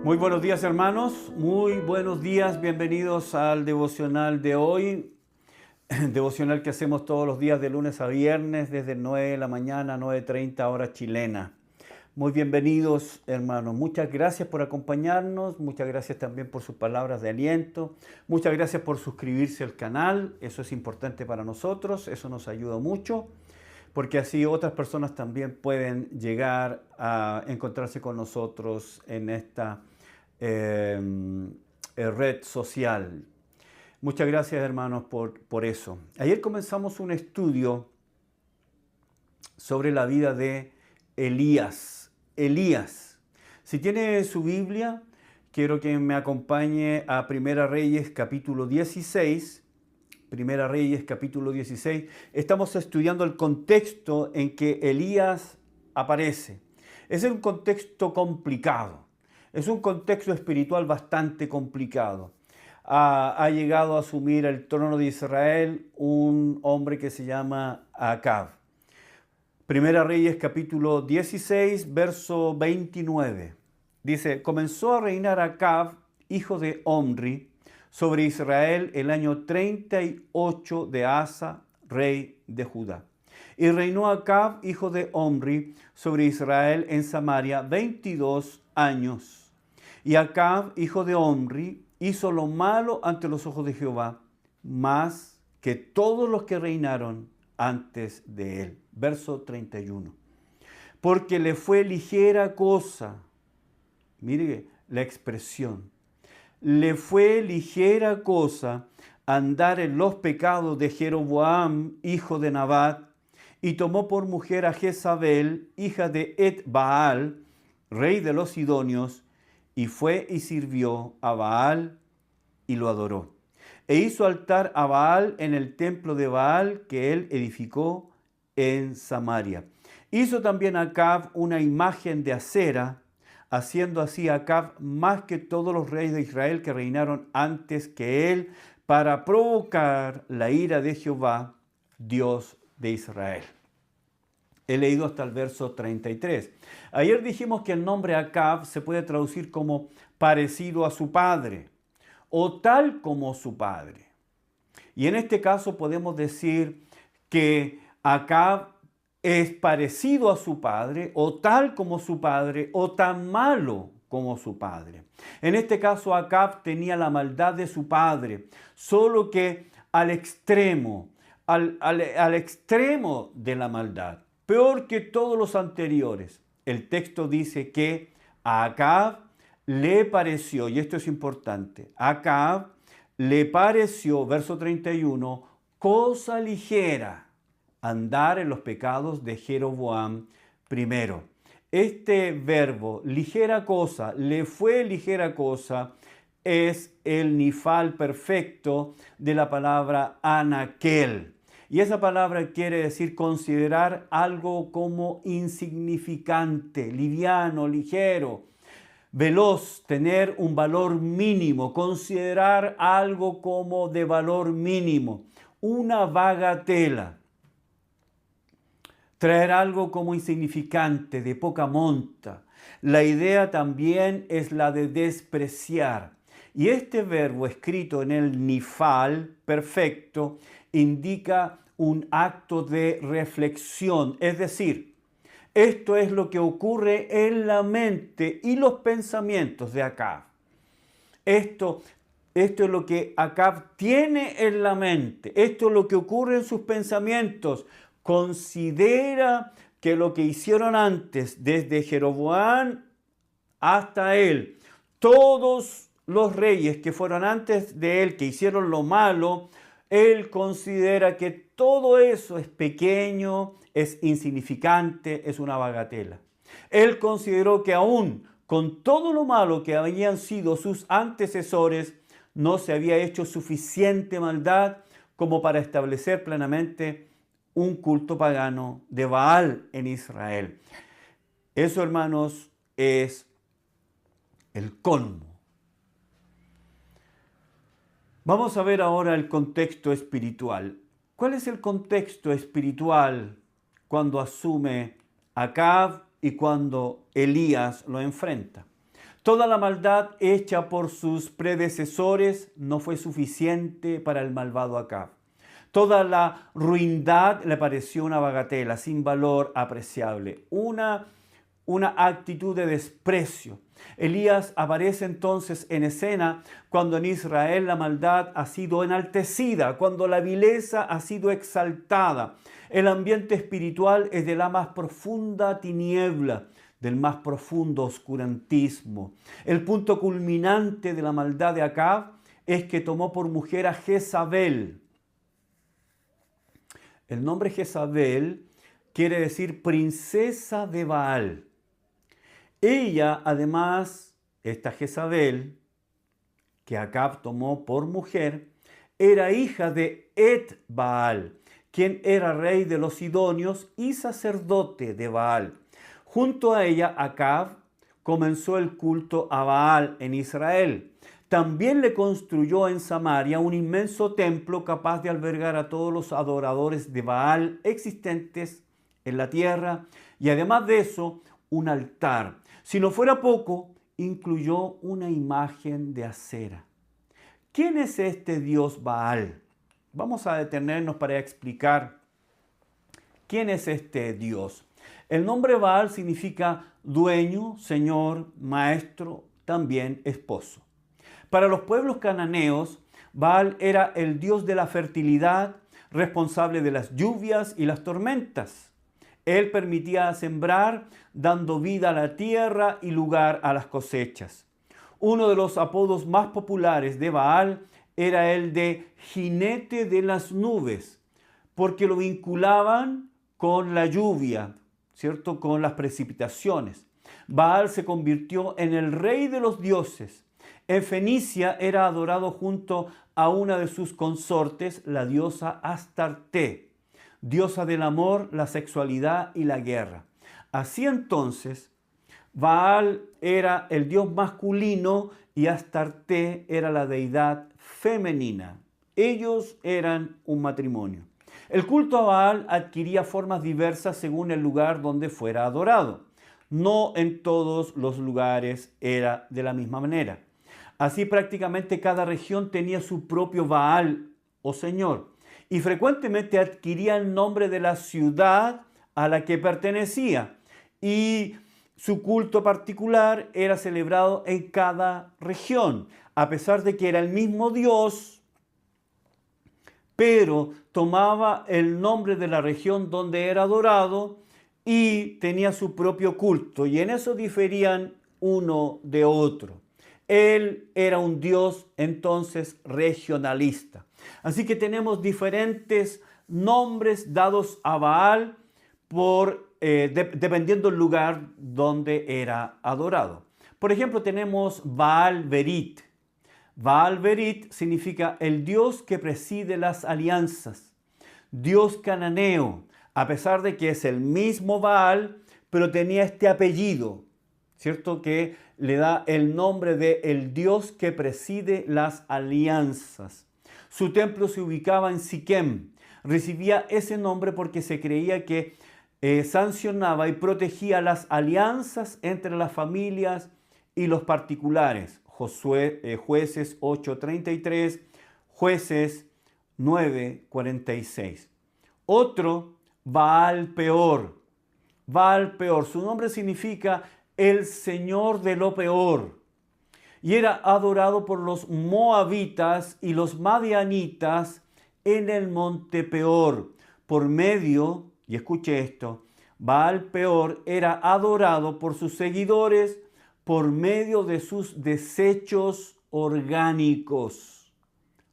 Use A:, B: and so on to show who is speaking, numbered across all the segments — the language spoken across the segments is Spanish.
A: Muy buenos días, hermanos, muy buenos días, bienvenidos al devocional de hoy, devocional que hacemos todos los días de lunes a viernes desde 9 de la mañana, 9:30 hora chilena. Muy bienvenidos, hermanos, muchas gracias por acompañarnos, muchas gracias también por sus palabras de aliento, muchas gracias por suscribirse al canal, eso es importante para nosotros, eso nos ayuda mucho, porque así otras personas también pueden llegar a encontrarse con nosotros en esta red social. Muchas gracias, hermanos, por eso. Ayer comenzamos un estudio sobre la vida de Elías. Elías. Si tiene su Biblia, quiero que me acompañe a Primera Reyes capítulo 16. Primera Reyes capítulo 16. Estamos estudiando el contexto en que Elías aparece. Es un contexto complicado. Es un contexto espiritual bastante complicado. Ha llegado a asumir el trono de Israel un hombre que se llama Acab. Primera Reyes capítulo 16, verso 29. Dice, comenzó a reinar Acab, hijo de Omri, sobre Israel el año 38 de Asa, rey de Judá. Y reinó Acab, hijo de Omri, sobre Israel en Samaria 22 años. Y Acab, hijo de Omri, hizo lo malo ante los ojos de Jehová, más que todos los que reinaron antes de él. Verso 31. Porque le fue ligera cosa, mire la expresión, le fue ligera cosa andar en los pecados de Jeroboam, hijo de Nabat, y tomó por mujer a Jezabel, hija de Et-Baal, rey de los Sidonios, y fue y sirvió a Baal y lo adoró. E hizo altar a Baal en el templo de Baal que él edificó en Samaria. Hizo también Acab una imagen de acera, haciendo así Acab más que todos los reyes de Israel que reinaron antes que él, para provocar la ira de Jehová, Dios de Israel. He leído hasta el verso 33. Ayer dijimos que el nombre Acab se puede traducir como parecido a su padre o tal como su padre. Y en este caso podemos decir que Acab es parecido a su padre o tal como su padre o tan malo como su padre. En este caso Acab tenía la maldad de su padre, solo que al extremo, al extremo de la maldad. Peor que todos los anteriores. El texto dice que a Acab le pareció, y esto es importante, a Acab le pareció, verso 31, cosa ligera andar en los pecados de Jeroboam primero. Este verbo, ligera cosa, le fue ligera cosa, es el nifal perfecto de la palabra anaquel. Y esa palabra quiere decir considerar algo como insignificante, liviano, ligero, veloz, tener un valor mínimo, considerar algo como de valor mínimo, una bagatela. Traer algo como insignificante, de poca monta. La idea también es la de despreciar. Y este verbo escrito en el nifal perfecto indica un acto de reflexión, es decir, esto es lo que ocurre en la mente y los pensamientos de Acab. Esto es lo que Acab tiene en la mente, esto es lo que ocurre en sus pensamientos. Considera que lo que hicieron antes, desde Jeroboam hasta él, todos los reyes que fueron antes de él, que hicieron lo malo, él considera que todo eso es pequeño, es insignificante, es una bagatela. Él consideró que aún con todo lo malo que habían sido sus antecesores, no se había hecho suficiente maldad como para establecer plenamente un culto pagano de Baal en Israel. Eso, hermanos, es el colmo. Vamos a ver ahora el contexto espiritual. ¿Cuál es el contexto espiritual cuando asume Acab y cuando Elías lo enfrenta? Toda la maldad hecha por sus predecesores no fue suficiente para el malvado Acab. Toda la ruindad le pareció una bagatela, sin valor apreciable, una actitud de desprecio. Elías aparece entonces en escena cuando en Israel la maldad ha sido enaltecida, cuando la vileza ha sido exaltada. El ambiente espiritual es de la más profunda tiniebla, del más profundo oscurantismo. El punto culminante de la maldad de Acab es que tomó por mujer a Jezabel. El nombre Jezabel quiere decir princesa de Baal. Ella, además, esta Jezabel, que Acab tomó por mujer, era hija de Et-Baal, quien era rey de los sidonios y sacerdote de Baal. Junto a ella, Acab comenzó el culto a Baal en Israel. También le construyó en Samaria un inmenso templo capaz de albergar a todos los adoradores de Baal existentes en la tierra y además de eso, un altar. Si no fuera poco, incluyó una imagen de acera. ¿Quién es este Dios Baal? Vamos a detenernos para explicar quién es este Dios. El nombre Baal significa dueño, señor, maestro, también esposo. Para los pueblos cananeos, Baal era el dios de la fertilidad, responsable de las lluvias y las tormentas. Él permitía sembrar, dando vida a la tierra y lugar a las cosechas. Uno de los apodos más populares de Baal era el de jinete de las nubes, porque lo vinculaban con la lluvia, ¿cierto? Con las precipitaciones. Baal se convirtió en el rey de los dioses. En Fenicia era adorado junto a una de sus consortes, la diosa Astarte, diosa del amor, la sexualidad y la guerra. Así entonces, Baal era el dios masculino y Astarte era la deidad femenina. Ellos eran un matrimonio. El culto a Baal adquiría formas diversas según el lugar donde fuera adorado. No en todos los lugares era de la misma manera. Así prácticamente cada región tenía su propio Baal o señor y frecuentemente adquiría el nombre de la ciudad a la que pertenecía y su culto particular era celebrado en cada región, a pesar de que era el mismo Dios, pero tomaba el nombre de la región donde era adorado y tenía su propio culto, y en eso diferían uno de otro. Él era un Dios entonces regionalista. Así que tenemos diferentes nombres dados a Baal dependiendo del lugar donde era adorado. Por ejemplo, tenemos Baal Berit. Baal Berit significa el Dios que preside las alianzas. Dios cananeo, a pesar de que es el mismo Baal, pero tenía este apellido, ¿cierto? Que le da el nombre de el Dios que preside las alianzas. Su templo se ubicaba en Siquem. Recibía ese nombre porque se creía que sancionaba y protegía las alianzas entre las familias y los particulares. Jueces 8:33, Jueces 9:46. Otro, Baal Peor. Baal Peor, su nombre significa el Señor de lo peor. Y era adorado por los moabitas y los madianitas en el monte Peor. Por medio, y escuche esto, Baal Peor era adorado por sus seguidores por medio de sus desechos orgánicos.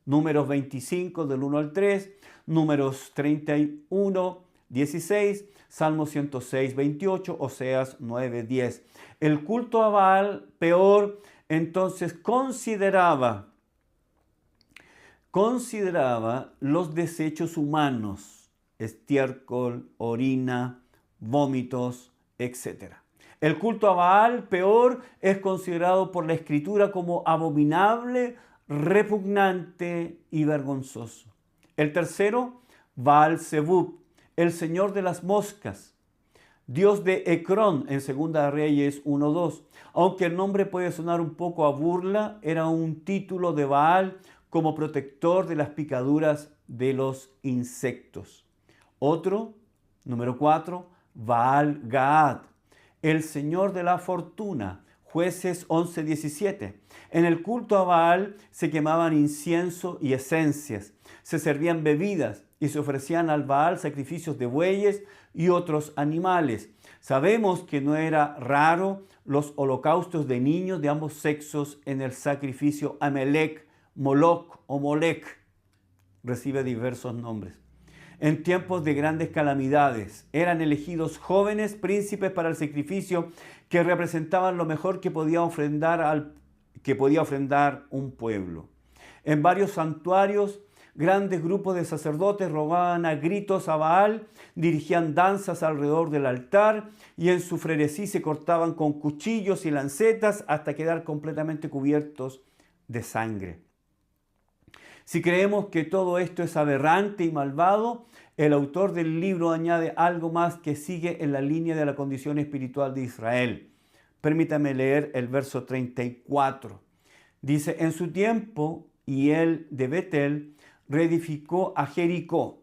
A: Números 25 del 1 al 3, Números 31, 16, Salmo 106, 28, Oseas 9, 10. El culto a Baal Peor entonces consideraba los desechos humanos, estiércol, orina, vómitos, etc. El culto a Baal Peor es considerado por la Escritura como abominable, repugnante y vergonzoso. El tercero, Baal Zebub, el señor de las moscas. dios de Ecrón en Segunda de Reyes 1:2. Aunque el nombre puede sonar un poco a burla, era un título de Baal como protector de las picaduras de los insectos. Otro, número 4, Baal Gaad, el señor de la fortuna, Jueces 11:17. En el culto a Baal se quemaban incienso y esencias, se servían bebidas y se ofrecían al Baal sacrificios de bueyes y otros animales. Sabemos que no era raro los holocaustos de niños de ambos sexos en el sacrificio a Melec, Moloch o Molec. Recibe diversos nombres. En tiempos de grandes calamidades, eran elegidos jóvenes príncipes para el sacrificio que representaban lo mejor que podía ofrendar un pueblo. En varios santuarios, grandes grupos de sacerdotes rogaban a gritos a Baal, dirigían danzas alrededor del altar y en su frenesí se cortaban con cuchillos y lancetas hasta quedar completamente cubiertos de sangre. Si creemos que todo esto es aberrante y malvado, el autor del libro añade algo más que sigue en la línea de la condición espiritual de Israel. Permítame leer el verso 34. Dice, en su tiempo, Hiel de Betel reedificó a Jericó.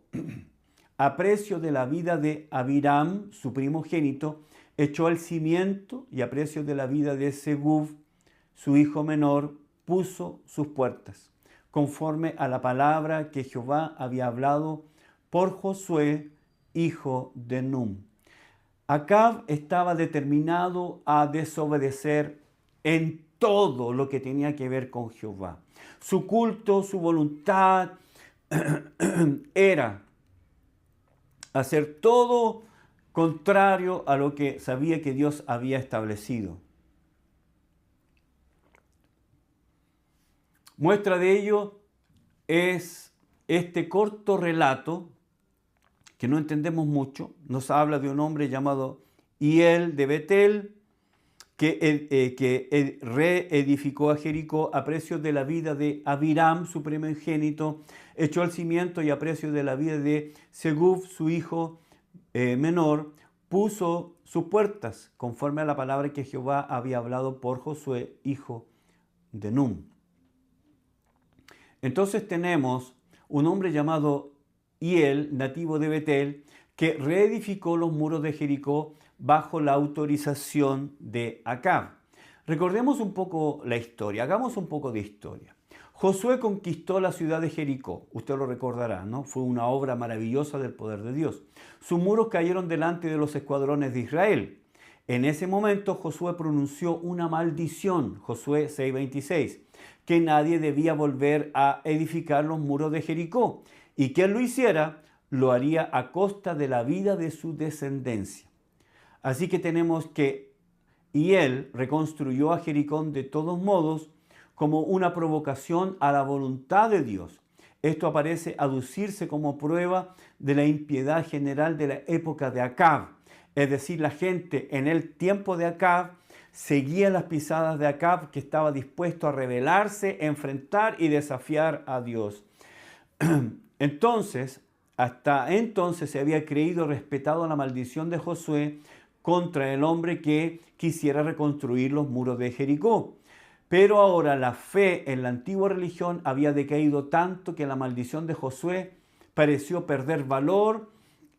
A: A precio de la vida de Abiram, su primogénito, echó el cimiento y a precio de la vida de Segub, su hijo menor, puso sus puertas, conforme a la palabra que Jehová había hablado por Josué, hijo de Num. Acab estaba determinado a desobedecer en todo lo que tenía que ver con Jehová. Su culto, su voluntad era hacer todo contrario a lo que sabía que Dios había establecido. Muestra de ello es este corto relato que no entendemos mucho. Nos habla de un hombre llamado Hiel de Betel que reedificó a Jericó a precio de la vida de Abiram, su primogénito, echó el cimiento y a precio de la vida de Segub, su hijo menor, puso sus puertas, conforme a la palabra que Jehová había hablado por Josué, hijo de Num. Entonces tenemos un hombre llamado Hiel, nativo de Betel, que reedificó los muros de Jericó bajo la autorización de Acab. Recordemos un poco la historia, hagamos un poco de historia. Josué conquistó la ciudad de Jericó, usted lo recordará, ¿no? Fue una obra maravillosa del poder de Dios. Sus muros cayeron delante de los escuadrones de Israel. En ese momento Josué pronunció una maldición, Josué 6:26, que nadie debía volver a edificar los muros de Jericó, y quien lo hiciera lo haría a costa de la vida de su descendencia. Así que tenemos que Hiel reconstruyó a Jericó de todos modos como una provocación a la voluntad de Dios. Esto parece aducirse como prueba de la impiedad general de la época de Acab. Es decir, la gente en el tiempo de Acab seguía las pisadas de Acab, que estaba dispuesto a rebelarse, enfrentar y desafiar a Dios. Entonces, hasta entonces se había creído y respetado la maldición de Josué contra el hombre que quisiera reconstruir los muros de Jericó. Pero ahora la fe en la antigua religión había decaído tanto que la maldición de Josué pareció perder valor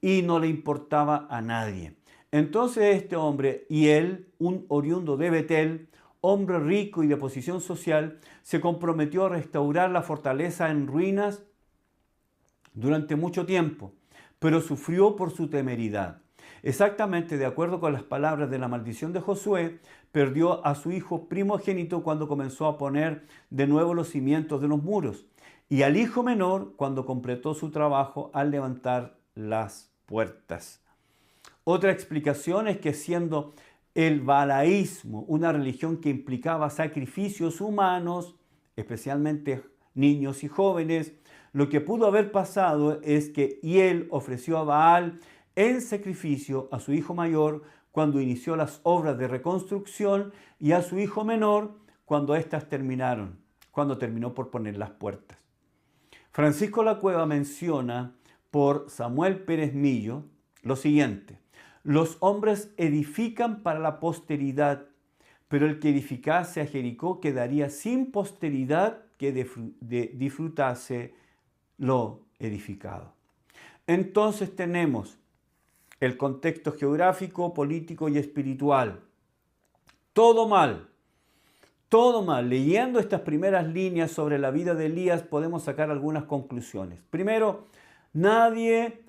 A: y no le importaba a nadie. Entonces este hombre, Hiel, un oriundo de Betel, hombre rico y de posición social, se comprometió a restaurar la fortaleza en ruinas durante mucho tiempo, pero sufrió por su temeridad. Exactamente de acuerdo con las palabras de la maldición de Josué, perdió a su hijo primogénito cuando comenzó a poner de nuevo los cimientos de los muros, y al hijo menor cuando completó su trabajo al levantar las puertas. Otra explicación es que siendo el baalaísmo una religión que implicaba sacrificios humanos, especialmente niños y jóvenes, lo que pudo haber pasado es que Hiel ofreció a Baal en sacrificio a su hijo mayor cuando inició las obras de reconstrucción y a su hijo menor cuando éstas terminaron, cuando terminó por poner las puertas. Francisco Lacueva menciona por Samuel Pérez Millo lo siguiente: Los hombres edifican para la posteridad, pero el que edificase a Jericó quedaría sin posteridad que disfrutase lo edificado. Entonces tenemos el contexto geográfico, político y espiritual. Todo mal. Todo mal. Leyendo estas primeras líneas sobre la vida de Elías podemos sacar algunas conclusiones. Primero, nadie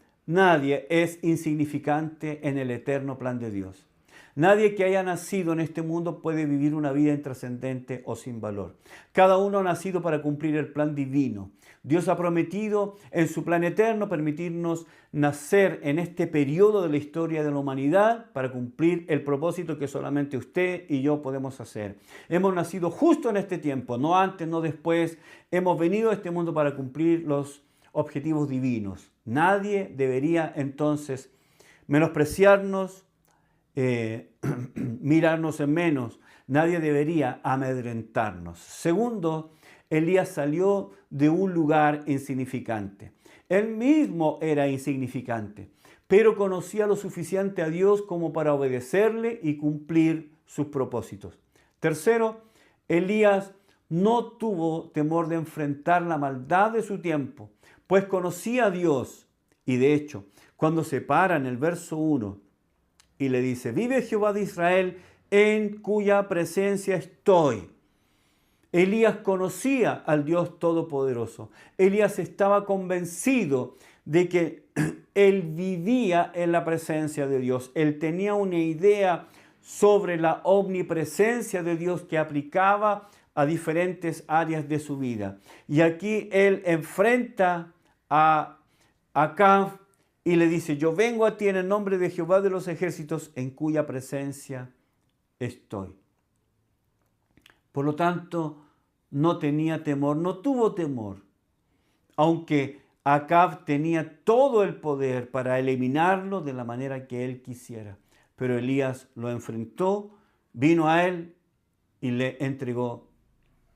A: es insignificante en el eterno plan de Dios. Nadie que haya nacido en este mundo puede vivir una vida intrascendente o sin valor. Cada uno ha nacido para cumplir el plan divino. Dios ha prometido en su plan eterno permitirnos nacer en este periodo de la historia de la humanidad para cumplir el propósito que solamente usted y yo podemos hacer. Hemos nacido justo en este tiempo, no antes, no después. Hemos venido a este mundo para cumplir los objetivos divinos. Nadie debería entonces menospreciarnos, mirarnos en menos. Nadie debería amedrentarnos. Segundo, Elías salió de un lugar insignificante. Él mismo era insignificante, pero conocía lo suficiente a Dios como para obedecerle y cumplir sus propósitos. Tercero, Elías no tuvo temor de enfrentar la maldad de su tiempo, pues conocía a Dios. Y de hecho, cuando se para en el verso 1 y le dice, vive Jehová de Israel, en cuya presencia estoy. Elías conocía al Dios Todopoderoso. Elías estaba convencido de que él vivía en la presencia de Dios. Él tenía una idea sobre la omnipresencia de Dios que aplicaba a diferentes áreas de su vida. Y aquí él enfrenta a Acab y le dice, yo vengo a ti en el nombre de Jehová de los ejércitos, en cuya presencia estoy. Por lo tanto, no tenía temor, no tuvo temor, aunque Acab tenía todo el poder para eliminarlo de la manera que él quisiera. Pero Elías lo enfrentó, vino a él y le entregó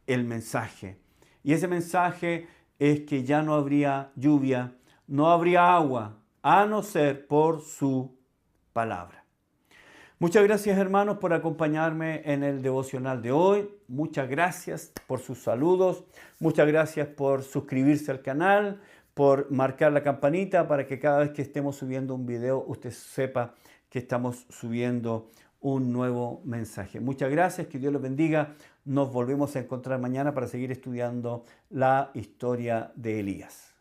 A: el mensaje. Y ese mensaje es que ya no habría lluvia, no habría agua, a no ser por su palabra. Muchas gracias, hermanos, por acompañarme en el devocional de hoy. Muchas gracias por sus saludos. Muchas gracias por suscribirse al canal, por marcar la campanita para que cada vez que estemos subiendo un video usted sepa que estamos subiendo un nuevo mensaje. Muchas gracias, que Dios los bendiga. Nos volvemos a encontrar mañana para seguir estudiando la historia de Elías.